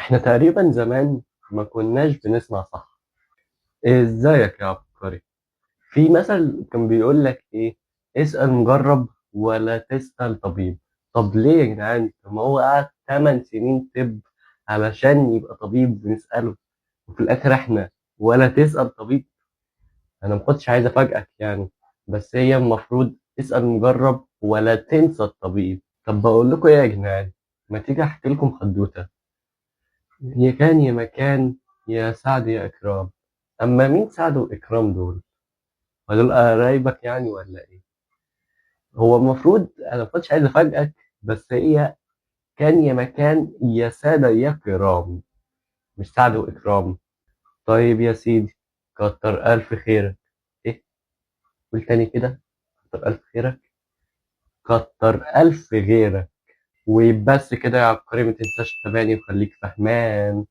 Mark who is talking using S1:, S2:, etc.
S1: احنا تقريبا زمان ما كناش بنسمع صح. ازيك يا عبقري؟ في مثل كان بيقول لك ايه؟ اسأل مجرب ولا تسأل طبيب. طب ليه يا جدعان؟ طب ما هو قعد 8 سنين طب علشان يبقى طبيب بنسأله، وفي الاخر احنا ولا تسأل طبيب. انا ما كنتش عايز افاجئك يعني، بس هي المفروض اسأل مجرب ولا تنسى الطبيب. طب بقول لكم ايه يا جدعان؟ ما تيجي احكي لكم حدوته. يا كان يا مكان، يا سعد يا إكرام. أما مين سعد وإكرام دول؟ هدول قرايبك يعني ولا إيه؟ هو المفروض أنا ما كنتش عايز أفاجئك، بس هي كان يا مكان يا سادة يا كرام، مش سعد وإكرام. طيب يا سيدي، كتر ألف خيرك. إيه؟ قول تاني كده. كتر ألف خيرك. كتر ألف غيرك. وبس كده يا عبقري، ما تنساش تتابعني وخليك فهمان.